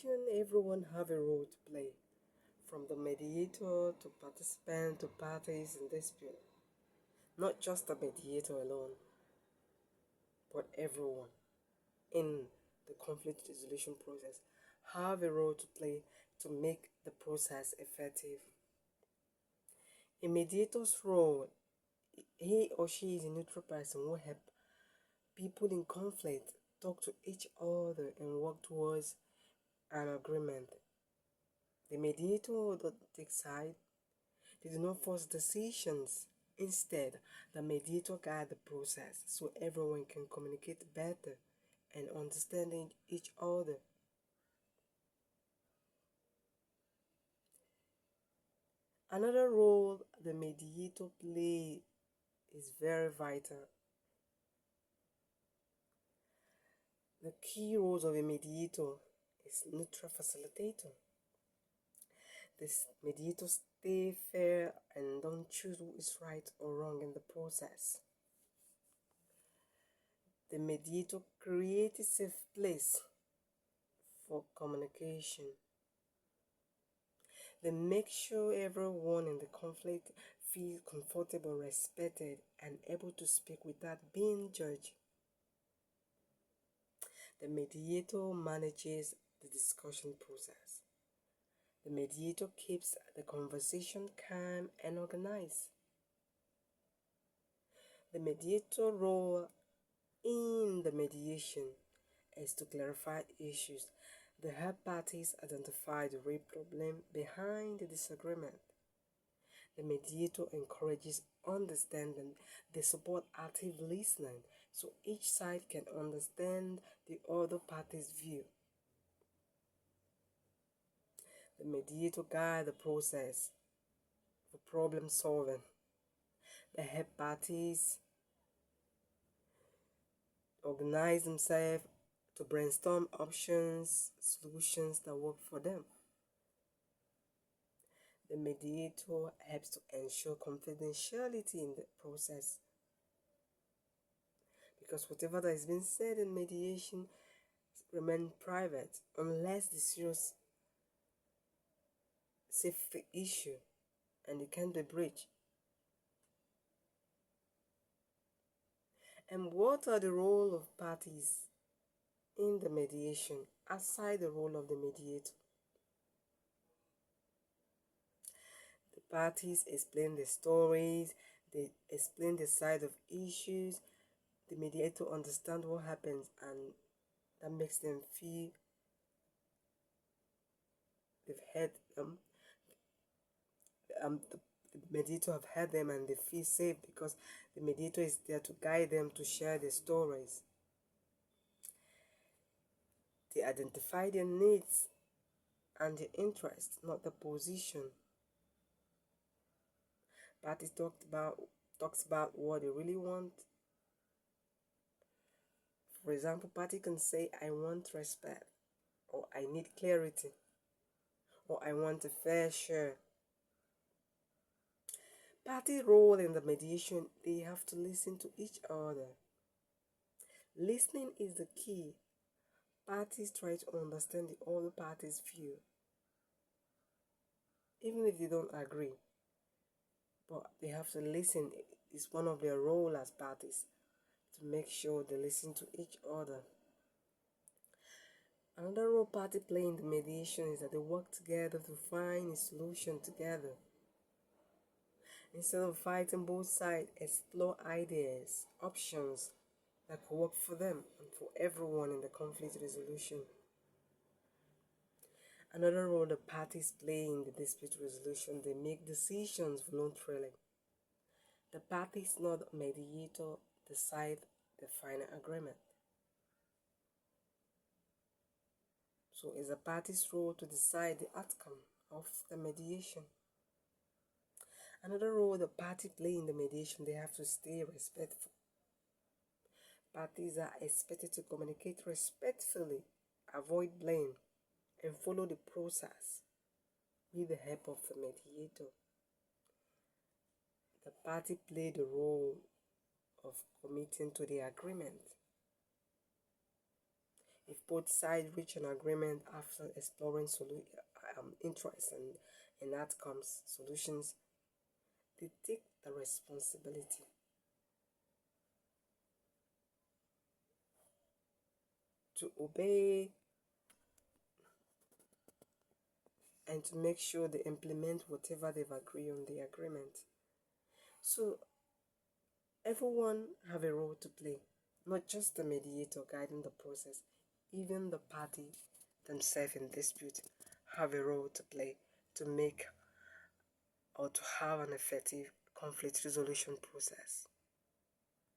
mediation, everyone have a role to play, from the mediator to participant to parties in dispute. Not just the mediator alone, but everyone in the conflict resolution process have a role to play to make the process effective. A mediator's role, he or she is a neutral person who help people in conflict talk to each other and work towards an agreement. The mediator doesn't take side. They do not force decisions. Instead, the mediator guides the process so everyone can communicate better and understanding each other. Another role the mediator plays is very vital. The key roles of a mediator is neutral facilitator. This mediator stay fair and don't choose who is right or wrong in the process. The mediator creates a safe place for communication. They make sure everyone in the conflict feels comfortable, respected, and able to speak without being judged. The mediator manages the discussion process. The mediator keeps the conversation calm and organized. The mediator role in the mediation is to clarify issues. The help parties identify the real problem behind the disagreement. The mediator encourages understanding. They support active listening so each side can understand the other party's view. The mediator guides the process for problem solving. They help parties organize themselves to brainstorm options, solutions that work for them. The mediator helps to ensure confidentiality in the process, because whatever that is being said in mediation remains private unless the serious safety issue and it can be breached. And what are the role of parties in the mediation aside the role of the mediator? The parties explain the stories, they explain the side of issues. The mediator understands what happens and that makes them feel they've heard them. The mediator have heard them and they feel safe because the mediator is there to guide them to share their stories. They identify their needs and their interests, not the position. Parties talks about what they really want. For example, party can say, I want respect, or I need clarity, or I want a fair share. Party role in the mediation, they have to listen to each other. Listening is the key. Parties try to understand the other party's view, even if they don't agree. But they have to listen. It's one of their roles as parties to make sure they listen to each other. Another role party play in the mediation is that they work together to find a solution together. Instead of fighting, both sides explore ideas, options that could work for them and for everyone in the conflict resolution. Another role the parties play in the dispute resolution, they make decisions voluntarily. The parties, not the mediator, decide the final agreement. So it's the party's role to decide the outcome of the mediation. Another role the party play in the mediation, they have to stay respectful. Parties are expected to communicate respectfully, avoid blame, and follow the process with the help of the mediator. The party play the role of committing to the agreement. If both sides reach an agreement after exploring interests and outcomes, solutions, they take the responsibility to obey and to make sure they implement whatever they've agreed on the agreement. So everyone have a role to play, not just the mediator guiding the process, even the party themselves in dispute have a role to play to make or to have an effective conflict resolution process.